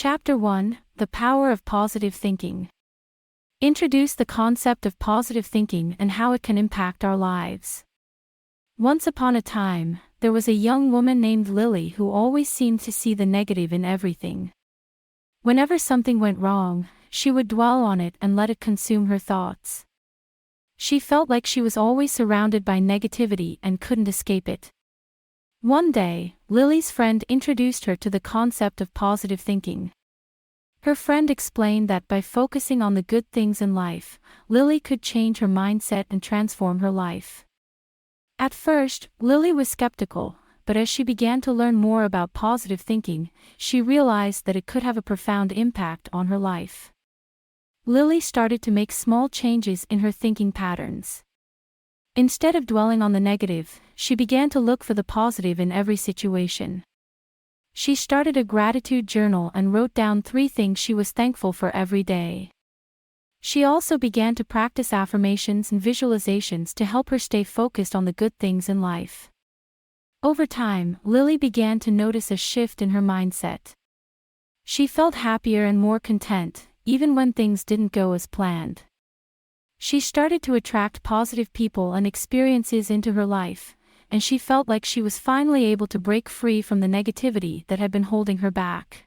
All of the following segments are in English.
Chapter 1: The Power of Positive Thinking. Introduce the concept of positive thinking and how it can impact our lives. Once upon a time, there was a young woman named Lily who always seemed to see the negative in everything. Whenever something went wrong, she would dwell on it and let it consume her thoughts. She felt like she was always surrounded by negativity and couldn't escape it. One day, Lily's friend introduced her to the concept of positive thinking. Her friend explained that by focusing on the good things in life, Lily could change her mindset and transform her life. At first, Lily was skeptical, but as she began to learn more about positive thinking, she realized that it could have a profound impact on her life. Lily started to make small changes in her thinking patterns. Instead of dwelling on the negative, she began to look for the positive in every situation. She started a gratitude journal and wrote down 3 things she was thankful for every day. She also began to practice affirmations and visualizations to help her stay focused on the good things in life. Over time, Lily began to notice a shift in her mindset. She felt happier and more content, even when things didn't go as planned. She started to attract positive people and experiences into her life, and she felt like she was finally able to break free from the negativity that had been holding her back.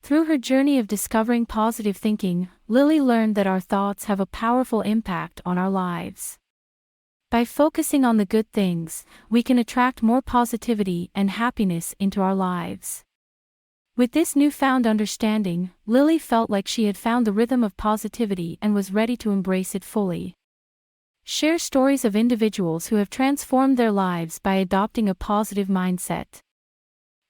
Through her journey of discovering positive thinking, Lily learned that our thoughts have a powerful impact on our lives. By focusing on the good things, we can attract more positivity and happiness into our lives. With this newfound understanding, Lily felt like she had found the rhythm of positivity and was ready to embrace it fully. Share stories of individuals who have transformed their lives by adopting a positive mindset.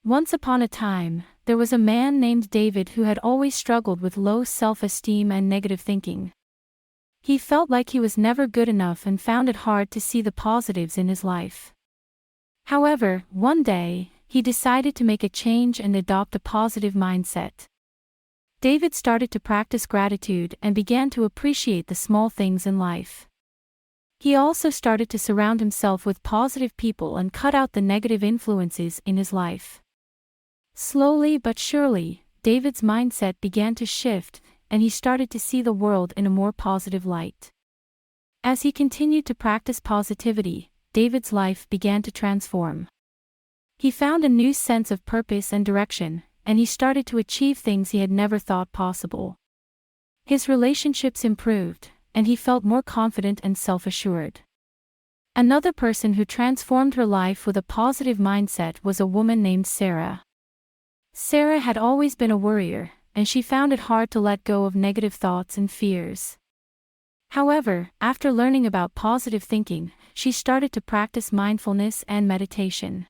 Once upon a time, there was a man named David who had always struggled with low self-esteem and negative thinking. He felt like he was never good enough and found it hard to see the positives in his life. However, one day, he decided to make a change and adopt a positive mindset. David started to practice gratitude and began to appreciate the small things in life. He also started to surround himself with positive people and cut out the negative influences in his life. Slowly but surely, David's mindset began to shift, and he started to see the world in a more positive light. As he continued to practice positivity, David's life began to transform. He found a new sense of purpose and direction, and he started to achieve things he had never thought possible. His relationships improved, and he felt more confident and self-assured. Another person who transformed her life with a positive mindset was a woman named Sarah. Sarah had always been a worrier, and she found it hard to let go of negative thoughts and fears. However, after learning about positive thinking, she started to practice mindfulness and meditation.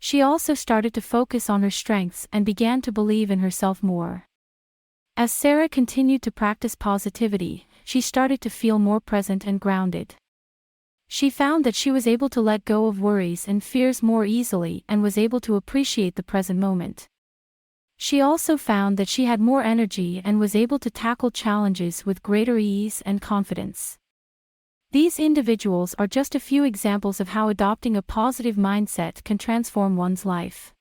She also started to focus on her strengths and began to believe in herself more. As Sarah continued to practice positivity, she started to feel more present and grounded. She found that she was able to let go of worries and fears more easily and was able to appreciate the present moment. She also found that she had more energy and was able to tackle challenges with greater ease and confidence. These individuals are just a few examples of how adopting a positive mindset can transform one's life.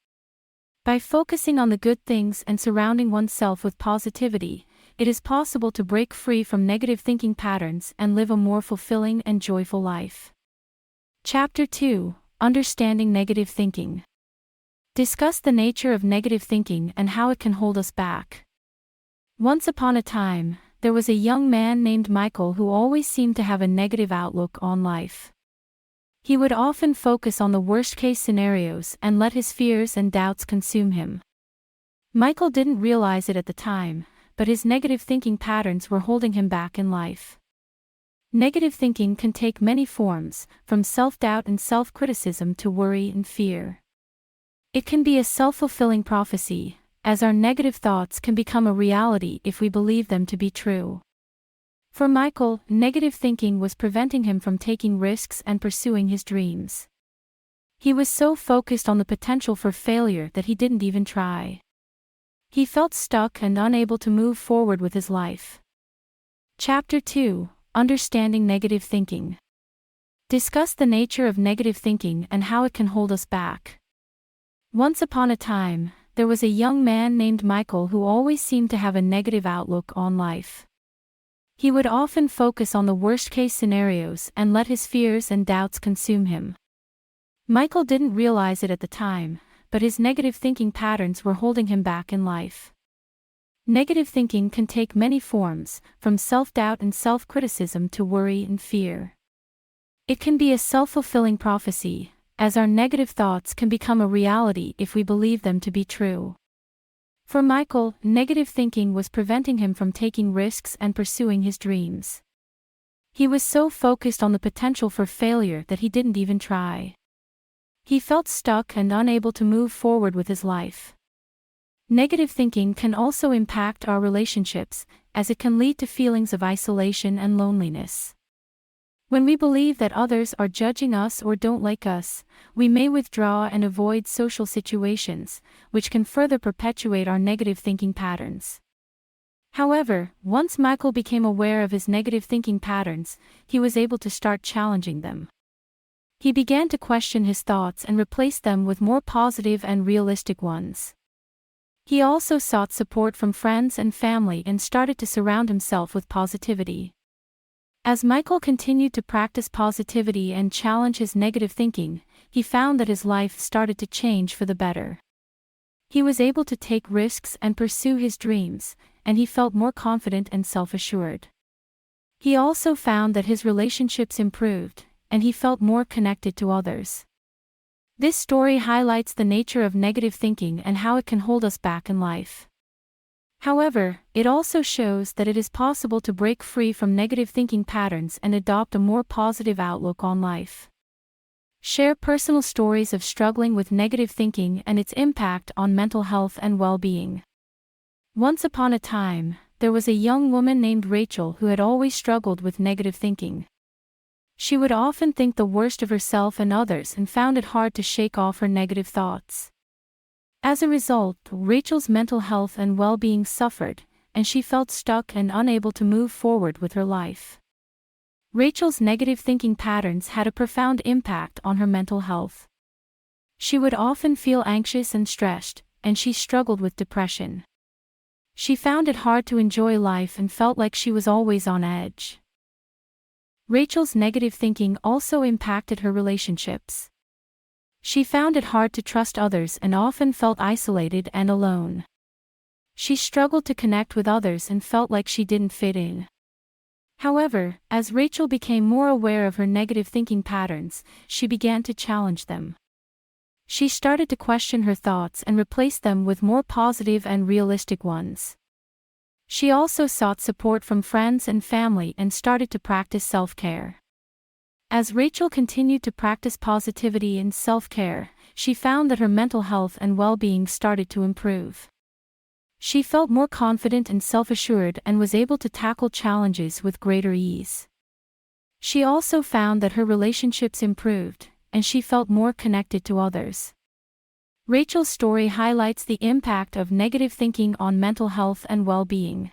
By focusing on the good things and surrounding oneself with positivity, it is possible to break free from negative thinking patterns and live a more fulfilling and joyful life. Chapter 2: Understanding Negative Thinking. Discuss the nature of negative thinking and how it can hold us back. Once upon a time, there was a young man named Michael who always seemed to have a negative outlook on life. He would often focus on the worst-case scenarios and let his fears and doubts consume him. Michael didn't realize it at the time, but his negative thinking patterns were holding him back in life. Negative thinking can take many forms, from self-doubt and self-criticism to worry and fear. It can be a self-fulfilling prophecy, as our negative thoughts can become a reality if we believe them to be true. For Michael, negative thinking was preventing him from taking risks and pursuing his dreams. He was so focused on the potential for failure that he didn't even try. He felt stuck and unable to move forward with his life. Chapter 2: Understanding Negative Thinking. Discuss the nature of negative thinking and how it can hold us back. Once upon a time, there was a young man named Michael who always seemed to have a negative outlook on life. He would often focus on the worst-case scenarios and let his fears and doubts consume him. Michael didn't realize it at the time, but his negative thinking patterns were holding him back in life. Negative thinking can take many forms, from self-doubt and self-criticism to worry and fear. It can be a self-fulfilling prophecy, as our negative thoughts can become a reality if we believe them to be true. For Michael, negative thinking was preventing him from taking risks and pursuing his dreams. He was so focused on the potential for failure that he didn't even try. He felt stuck and unable to move forward with his life. Negative thinking can also impact our relationships, as it can lead to feelings of isolation and loneliness. When we believe that others are judging us or don't like us, we may withdraw and avoid social situations, which can further perpetuate our negative thinking patterns. However, once Michael became aware of his negative thinking patterns, he was able to start challenging them. He began to question his thoughts and replace them with more positive and realistic ones. He also sought support from friends and family and started to surround himself with positivity. As Michael continued to practice positivity and challenge his negative thinking, he found that his life started to change for the better. He was able to take risks and pursue his dreams, and he felt more confident and self-assured. He also found that his relationships improved, and he felt more connected to others. This story highlights the nature of negative thinking and how it can hold us back in life. However, it also shows that it is possible to break free from negative thinking patterns and adopt a more positive outlook on life. Share personal stories of struggling with negative thinking and its impact on mental health and well-being. Once upon a time, there was a young woman named Rachel who had always struggled with negative thinking. She would often think the worst of herself and others and found it hard to shake off her negative thoughts. As a result, Rachel's mental health and well-being suffered, and she felt stuck and unable to move forward with her life. Rachel's negative thinking patterns had a profound impact on her mental health. She would often feel anxious and stressed, and she struggled with depression. She found it hard to enjoy life and felt like she was always on edge. Rachel's negative thinking also impacted her relationships. She found it hard to trust others and often felt isolated and alone. She struggled to connect with others and felt like she didn't fit in. However, as Rachel became more aware of her negative thinking patterns, she began to challenge them. She started to question her thoughts and replace them with more positive and realistic ones. She also sought support from friends and family and started to practice self-care. As Rachel continued to practice positivity and self-care, she found that her mental health and well-being started to improve. She felt more confident and self-assured and was able to tackle challenges with greater ease. She also found that her relationships improved, and she felt more connected to others. Rachel's story highlights the impact of negative thinking on mental health and well-being.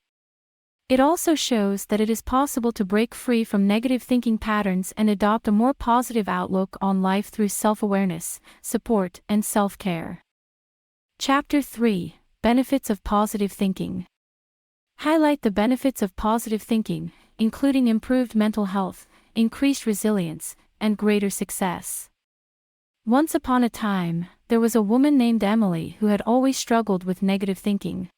It also shows that it is possible to break free from negative thinking patterns and adopt a more positive outlook on life through self-awareness, support, and self-care. Chapter 3: Benefits of Positive Thinking. Highlight the benefits of positive thinking, including improved mental health, increased resilience, and greater success. Once upon a time, there was a woman named Emily who had always struggled with negative thinking.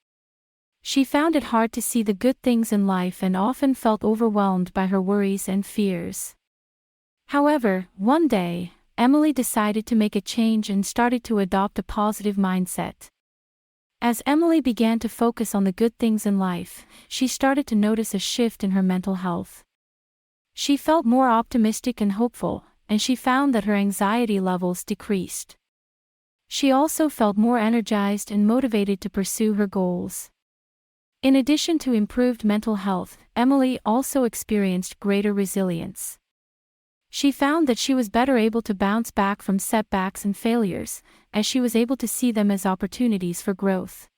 She found it hard to see the good things in life and often felt overwhelmed by her worries and fears. However, one day, Emily decided to make a change and started to adopt a positive mindset. As Emily began to focus on the good things in life, she started to notice a shift in her mental health. She felt more optimistic and hopeful, and she found that her anxiety levels decreased. She also felt more energized and motivated to pursue her goals. In addition to improved mental health, Emily also experienced greater resilience. She found that she was better able to bounce back from setbacks and failures, as she was able to see them as opportunities for growth.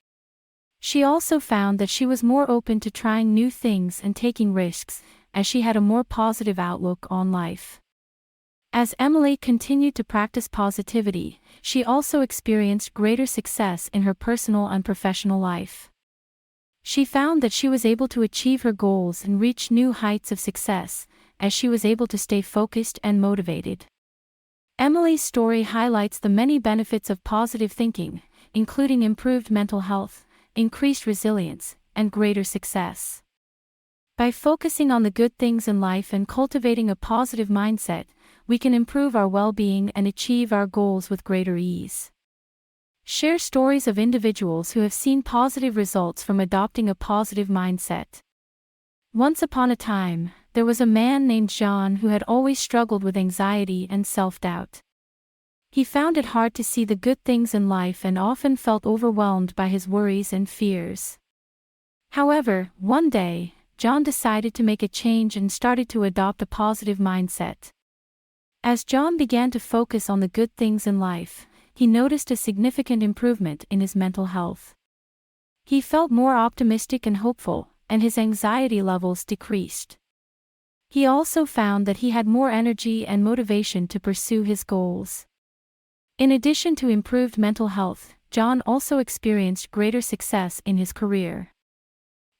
She also found that she was more open to trying new things and taking risks, as she had a more positive outlook on life. As Emily continued to practice positivity, she also experienced greater success in her personal and professional life. She found that she was able to achieve her goals and reach new heights of success, as she was able to stay focused and motivated. Emily's story highlights the many benefits of positive thinking, including improved mental health, increased resilience, and greater success. By focusing on the good things in life and cultivating a positive mindset, we can improve our well-being and achieve our goals with greater ease. Share stories of individuals who have seen positive results from adopting a positive mindset. Once upon a time, there was a man named Jean who had always struggled with anxiety and self-doubt. He found it hard to see the good things in life and often felt overwhelmed by his worries and fears. However, one day, John decided to make a change and started to adopt a positive mindset. As John began to focus on the good things in life, he noticed a significant improvement in his mental health. He felt more optimistic and hopeful, and his anxiety levels decreased. He also found that he had more energy and motivation to pursue his goals. In addition to improved mental health, John also experienced greater success in his career.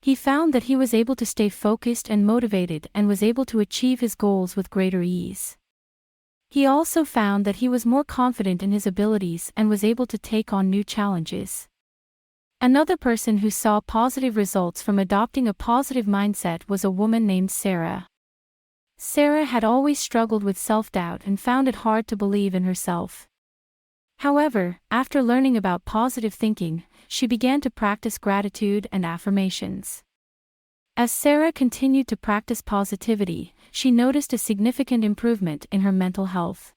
He found that he was able to stay focused and motivated and was able to achieve his goals with greater ease. He also found that he was more confident in his abilities and was able to take on new challenges. Another person who saw positive results from adopting a positive mindset was a woman named Sarah. Sarah had always struggled with self-doubt and found it hard to believe in herself. However, after learning about positive thinking, she began to practice gratitude and affirmations. As Sarah continued to practice positivity, she noticed a significant improvement in her mental health.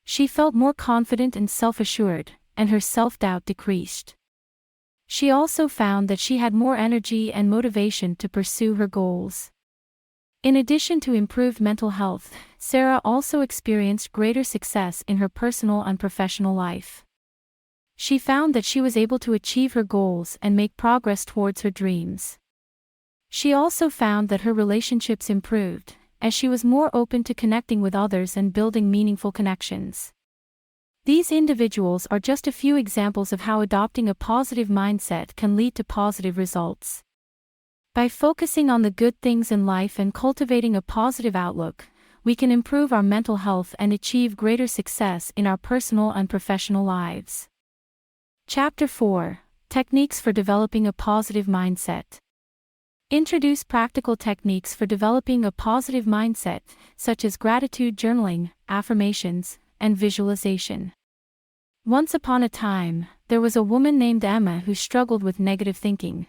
She felt more confident and self-assured, and her self-doubt decreased. She also found that she had more energy and motivation to pursue her goals. In addition to improved mental health, Sarah also experienced greater success in her personal and professional life. She found that she was able to achieve her goals and make progress towards her dreams. She also found that her relationships improved, as she was more open to connecting with others and building meaningful connections. These individuals are just a few examples of how adopting a positive mindset can lead to positive results. By focusing on the good things in life and cultivating a positive outlook, we can improve our mental health and achieve greater success in our personal and professional lives. Chapter 4: Techniques for Developing a Positive Mindset. Introduce practical techniques for developing a positive mindset, such as gratitude journaling, affirmations, and visualization. Once upon a time, there was a woman named Emma who struggled with negative thinking.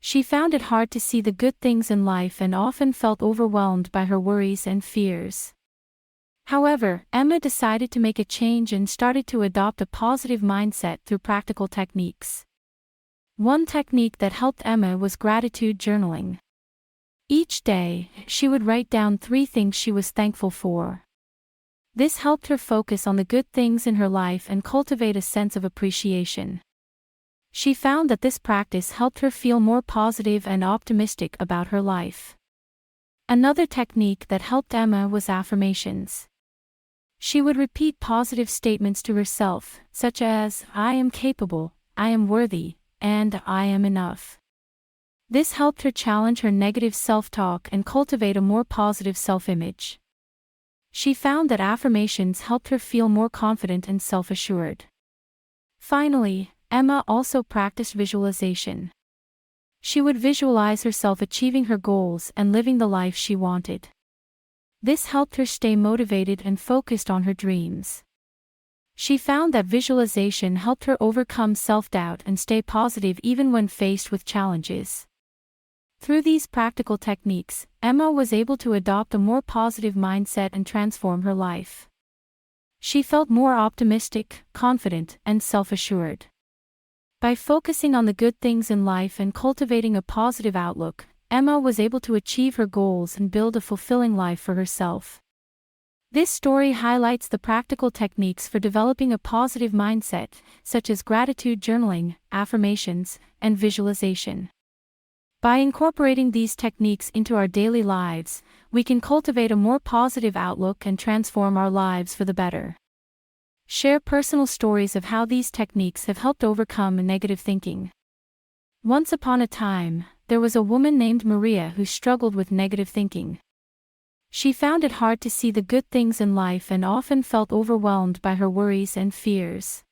She found it hard to see the good things in life and often felt overwhelmed by her worries and fears. However, Emma decided to make a change and started to adopt a positive mindset through practical techniques. One technique that helped Emma was gratitude journaling. Each day, she would write down 3 things she was thankful for. This helped her focus on the good things in her life and cultivate a sense of appreciation. She found that this practice helped her feel more positive and optimistic about her life. Another technique that helped Emma was affirmations. She would repeat positive statements to herself, such as, "I am capable, I am worthy, and I am enough." This helped her challenge her negative self-talk and cultivate a more positive self-image. She found that affirmations helped her feel more confident and self-assured. Finally, Emma also practiced visualization. She would visualize herself achieving her goals and living the life she wanted. This helped her stay motivated and focused on her dreams. She found that visualization helped her overcome self-doubt and stay positive even when faced with challenges. Through these practical techniques, Emma was able to adopt a more positive mindset and transform her life. She felt more optimistic, confident, and self-assured. By focusing on the good things in life and cultivating a positive outlook, Emma was able to achieve her goals and build a fulfilling life for herself. This story highlights the practical techniques for developing a positive mindset, such as gratitude journaling, affirmations, and visualization. By incorporating these techniques into our daily lives, we can cultivate a more positive outlook and transform our lives for the better. Share personal stories of how these techniques have helped overcome negative thinking. Once upon a time, there was a woman named Maria who struggled with negative thinking. She found it hard to see the good things in life and often felt overwhelmed by her worries and fears.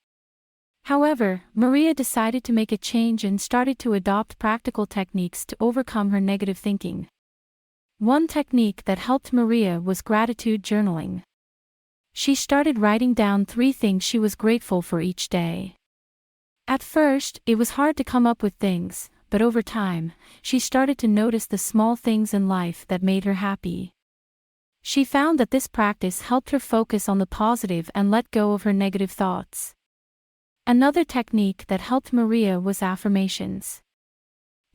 However, Maria decided to make a change and started to adopt practical techniques to overcome her negative thinking. One technique that helped Maria was gratitude journaling. She started writing down 3 things she was grateful for each day. At first, it was hard to come up with things, but over time, she started to notice the small things in life that made her happy. She found that this practice helped her focus on the positive and let go of her negative thoughts. Another technique that helped Maria was affirmations.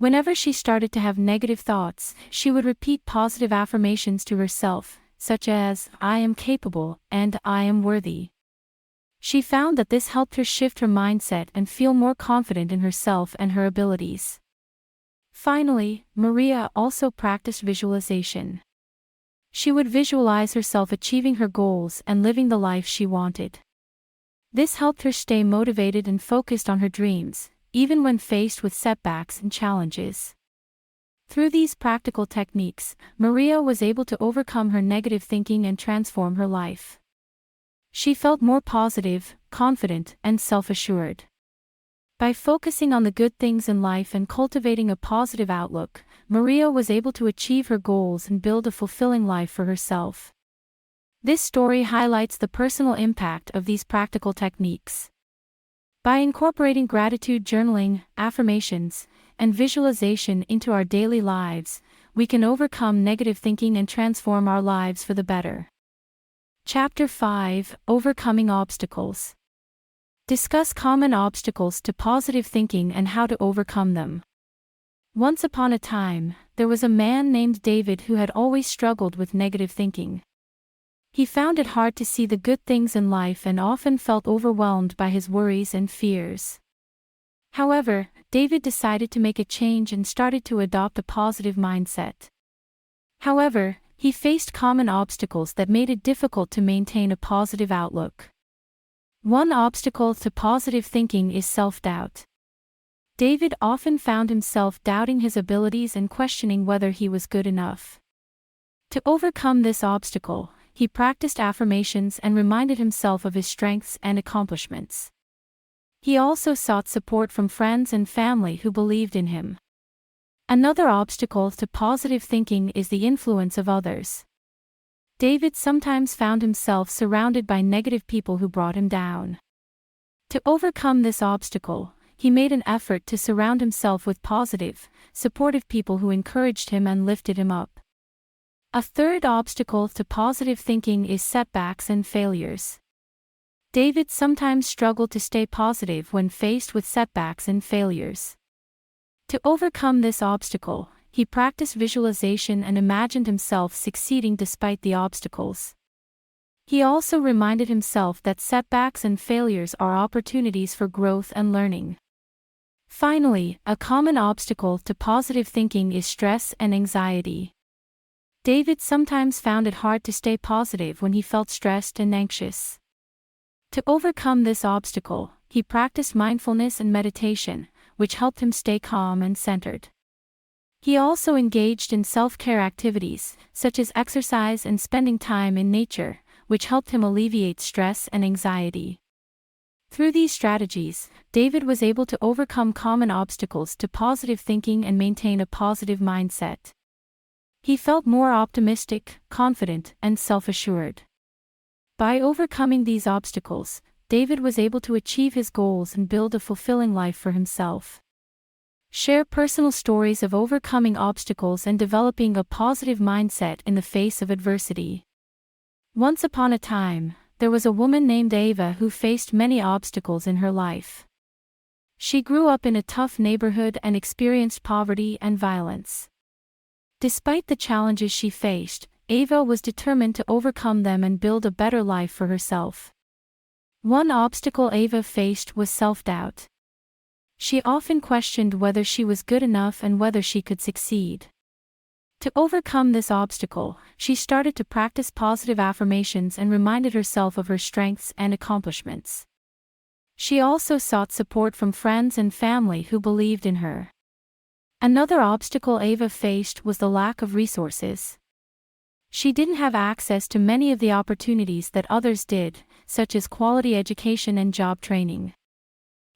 Whenever she started to have negative thoughts, she would repeat positive affirmations to herself, such as, "I am capable," and "I am worthy." She found that this helped her shift her mindset and feel more confident in herself and her abilities. Finally, Maria also practiced visualization. She would visualize herself achieving her goals and living the life she wanted. This helped her stay motivated and focused on her dreams, even when faced with setbacks and challenges. Through these practical techniques, Maria was able to overcome her negative thinking and transform her life. She felt more positive, confident, and self-assured. By focusing on the good things in life and cultivating a positive outlook, Maria was able to achieve her goals and build a fulfilling life for herself. This story highlights the personal impact of these practical techniques. By incorporating gratitude journaling, affirmations, and visualization into our daily lives, we can overcome negative thinking and transform our lives for the better. Chapter 5: Overcoming Obstacles. Discuss common obstacles to positive thinking and how to overcome them. Once upon a time, there was a man named David who had always struggled with negative thinking. He found it hard to see the good things in life and often felt overwhelmed by his worries and fears. However, David decided to make a change and started to adopt a positive mindset. However, he faced common obstacles that made it difficult to maintain a positive outlook. One obstacle to positive thinking is self-doubt. David often found himself doubting his abilities and questioning whether he was good enough. To overcome this obstacle, he practiced affirmations and reminded himself of his strengths and accomplishments. He also sought support from friends and family who believed in him. Another obstacle to positive thinking is the influence of others. David sometimes found himself surrounded by negative people who brought him down. To overcome this obstacle, he made an effort to surround himself with positive, supportive people who encouraged him and lifted him up. A third obstacle to positive thinking is setbacks and failures. David sometimes struggled to stay positive when faced with setbacks and failures. To overcome this obstacle, he practiced visualization and imagined himself succeeding despite the obstacles. He also reminded himself that setbacks and failures are opportunities for growth and learning. Finally, a common obstacle to positive thinking is stress and anxiety. David sometimes found it hard to stay positive when he felt stressed and anxious. To overcome this obstacle, he practiced mindfulness and meditation, which helped him stay calm and centered. He also engaged in self-care activities, such as exercise and spending time in nature, which helped him alleviate stress and anxiety. Through these strategies, David was able to overcome common obstacles to positive thinking and maintain a positive mindset. He felt more optimistic, confident, and self-assured. By overcoming these obstacles, David was able to achieve his goals and build a fulfilling life for himself. Share personal stories of overcoming obstacles and developing a positive mindset in the face of adversity. Once upon a time, there was a woman named Ava who faced many obstacles in her life. She grew up in a tough neighborhood and experienced poverty and violence. Despite the challenges she faced, Ava was determined to overcome them and build a better life for herself. One obstacle Ava faced was self-doubt. She often questioned whether she was good enough and whether she could succeed. To overcome this obstacle, she started to practice positive affirmations and reminded herself of her strengths and accomplishments. She also sought support from friends and family who believed in her. Another obstacle Ava faced was the lack of resources. She didn't have access to many of the opportunities that others did, such as quality education and job training.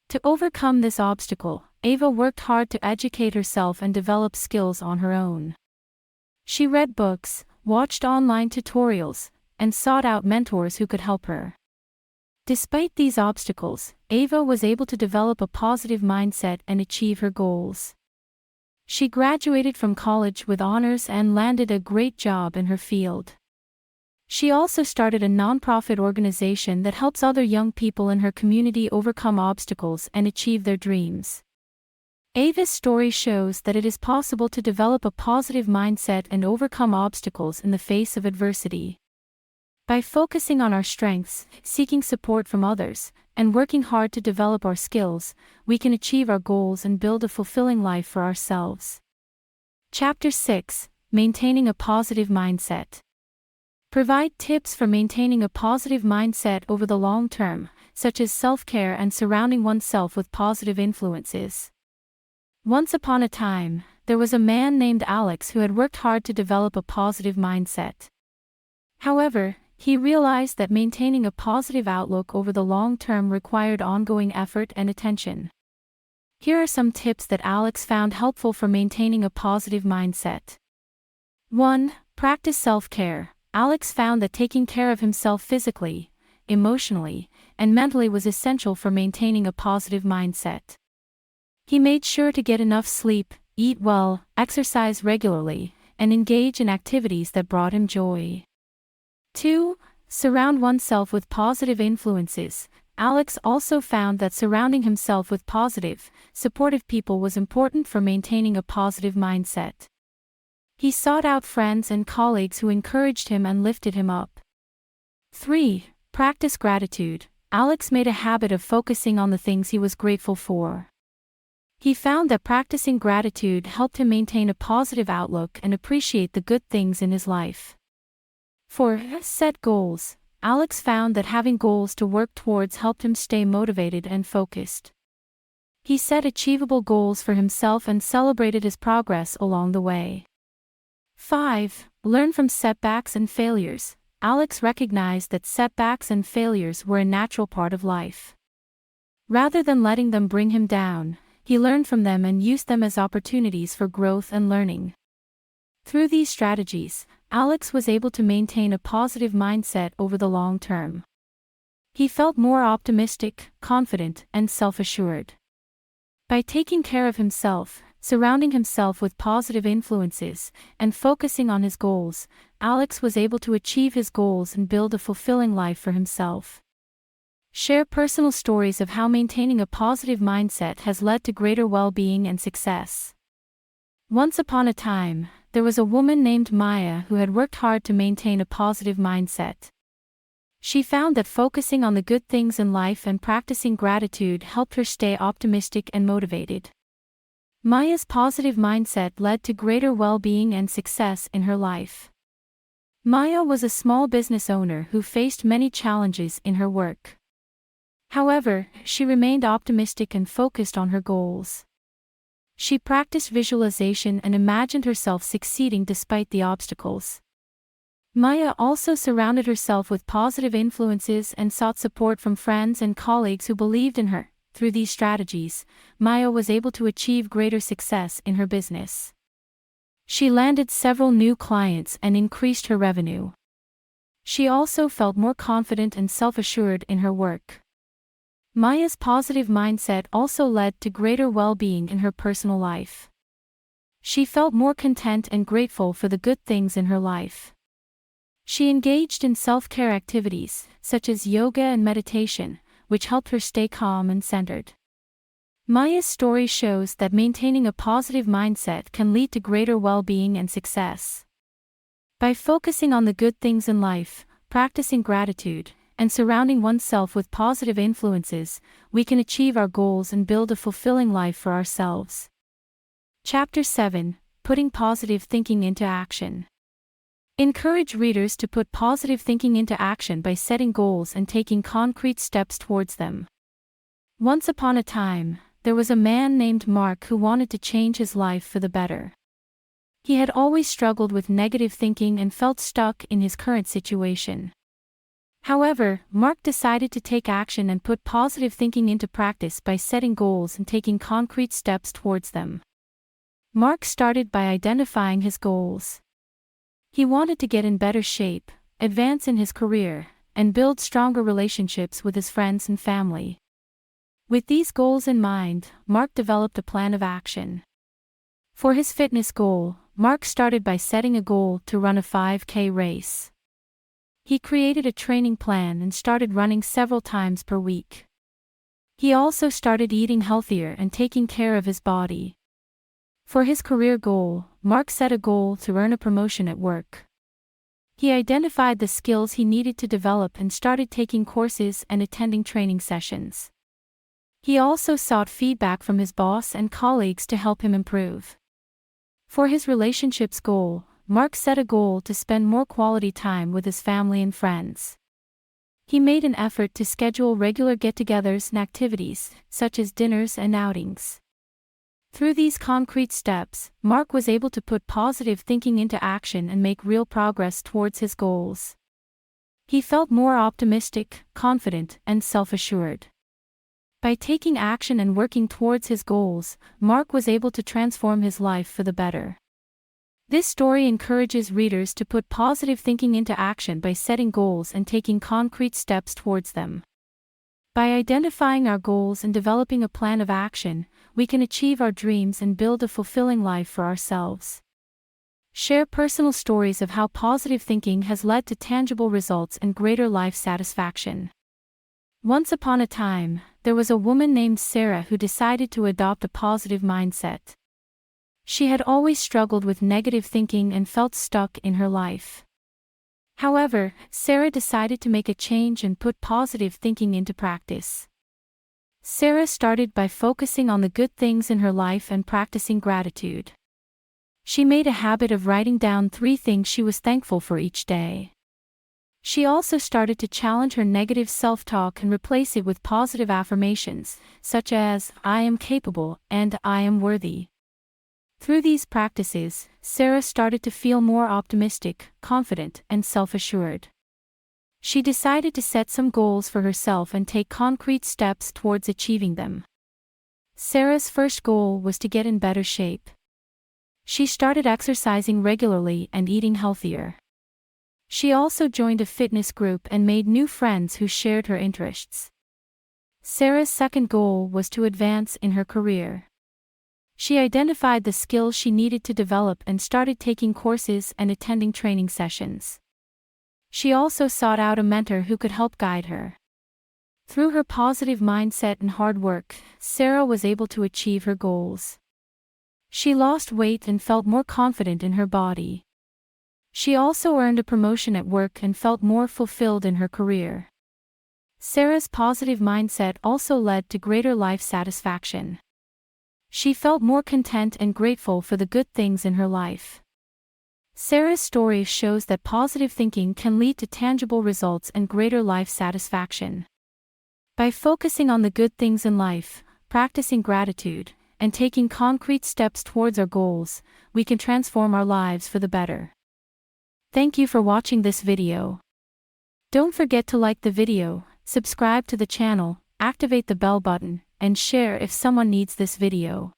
To overcome this obstacle, Ava worked hard to educate herself and develop skills on her own. She read books, watched online tutorials, and sought out mentors who could help her. Despite these obstacles, Ava was able to develop a positive mindset and achieve her goals. She graduated from college with honors and landed a great job in her field. She also started a nonprofit organization that helps other young people in her community overcome obstacles and achieve their dreams. Ava's story shows that it is possible to develop a positive mindset and overcome obstacles in the face of adversity. By focusing on our strengths, seeking support from others, and working hard to develop our skills, we can achieve our goals and build a fulfilling life for ourselves. Chapter 6: Maintaining a Positive Mindset. Provide tips for maintaining a positive mindset over the long term, such as self-care and surrounding oneself with positive influences. Once upon a time, there was a man named Alex who had worked hard to develop a positive mindset. However, he realized that maintaining a positive outlook over the long term required ongoing effort and attention. Here are some tips that Alex found helpful for maintaining a positive mindset. 1. Practice self-care. Alex found that taking care of himself physically, emotionally, and mentally was essential for maintaining a positive mindset. He made sure to get enough sleep, eat well, exercise regularly, and engage in activities that brought him joy. 2. Surround oneself with positive influences. Alex also found that surrounding himself with positive, supportive people was important for maintaining a positive mindset. He sought out friends and colleagues who encouraged him and lifted him up. 3. Practice gratitude. Alex made a habit of focusing on the things he was grateful for. He found that practicing gratitude helped him maintain a positive outlook and appreciate the good things in his life. 4. Set goals. Alex found that having goals to work towards helped him stay motivated and focused. He set achievable goals for himself and celebrated his progress along the way. 5. Learn from setbacks and failures. Alex recognized that setbacks and failures were a natural part of life. Rather than letting them bring him down, he learned from them and used them as opportunities for growth and learning. Through these strategies, Alex was able to maintain a positive mindset over the long term. He felt more optimistic, confident, and self-assured. By taking care of himself, surrounding himself with positive influences, and focusing on his goals, Alex was able to achieve his goals and build a fulfilling life for himself. Share personal stories of how maintaining a positive mindset has led to greater well-being and success. Once upon a time, there was a woman named Maya who had worked hard to maintain a positive mindset. She found that focusing on the good things in life and practicing gratitude helped her stay optimistic and motivated. Maya's positive mindset led to greater well-being and success in her life. Maya was a small business owner who faced many challenges in her work. However, she remained optimistic and focused on her goals. She practiced visualization and imagined herself succeeding despite the obstacles. Maya also surrounded herself with positive influences and sought support from friends and colleagues who believed in her. Through these strategies, Maya was able to achieve greater success in her business. She landed several new clients and increased her revenue. She also felt more confident and self-assured in her work. Maya's positive mindset also led to greater well-being in her personal life. She felt more content and grateful for the good things in her life. She engaged in self-care activities, such as yoga and meditation, which helped her stay calm and centered. Maya's story shows that maintaining a positive mindset can lead to greater well-being and success. By focusing on the good things in life, practicing gratitude, and surrounding oneself with positive influences, we can achieve our goals and build a fulfilling life for ourselves. Chapter 7: putting positive thinking into action. Encourage readers to put positive thinking into action by setting goals and taking concrete steps towards them. Once upon a time, there was a man named Mark who wanted to change his life for the better. He had always struggled with negative thinking and felt stuck in his current situation. However, Mark decided to take action and put positive thinking into practice by setting goals and taking concrete steps towards them. Mark started by identifying his goals. He wanted to get in better shape, advance in his career, and build stronger relationships with his friends and family. With these goals in mind, Mark developed a plan of action. For his fitness goal, Mark started by setting a goal to run a 5K race. He created a training plan and started running several times per week. He also started eating healthier and taking care of his body. For his career goal, Mark set a goal to earn a promotion at work. He identified the skills he needed to develop and started taking courses and attending training sessions. He also sought feedback from his boss and colleagues to help him improve. For his relationships goal, Mark set a goal to spend more quality time with his family and friends. He made an effort to schedule regular get-togethers and activities, such as dinners and outings. Through these concrete steps, Mark was able to put positive thinking into action and make real progress towards his goals. He felt more optimistic, confident, and self-assured. By taking action and working towards his goals, Mark was able to transform his life for the better. This story encourages readers to put positive thinking into action by setting goals and taking concrete steps towards them. By identifying our goals and developing a plan of action, we can achieve our dreams and build a fulfilling life for ourselves. Share personal stories of how positive thinking has led to tangible results and greater life satisfaction. Once upon a time, there was a woman named Sarah who decided to adopt a positive mindset. She had always struggled with negative thinking and felt stuck in her life. However, Sarah decided to make a change and put positive thinking into practice. Sarah started by focusing on the good things in her life and practicing gratitude. She made a habit of writing down 3 things she was thankful for each day. She also started to challenge her negative self-talk and replace it with positive affirmations, such as, "I am capable" and "I am worthy." Through these practices, Sarah started to feel more optimistic, confident, and self-assured. She decided to set some goals for herself and take concrete steps towards achieving them. Sarah's first goal was to get in better shape. She started exercising regularly and eating healthier. She also joined a fitness group and made new friends who shared her interests. Sarah's second goal was to advance in her career. She identified the skills she needed to develop and started taking courses and attending training sessions. She also sought out a mentor who could help guide her. Through her positive mindset and hard work, Sarah was able to achieve her goals. She lost weight and felt more confident in her body. She also earned a promotion at work and felt more fulfilled in her career. Sarah's positive mindset also led to greater life satisfaction. She felt more content and grateful for the good things in her life. Sarah's story shows that positive thinking can lead to tangible results and greater life satisfaction. By focusing on the good things in life, practicing gratitude, and taking concrete steps towards our goals, we can transform our lives for the better. Thank you for watching this video. Don't forget to like the video, subscribe to the channel, activate the bell button, and share if someone needs this video.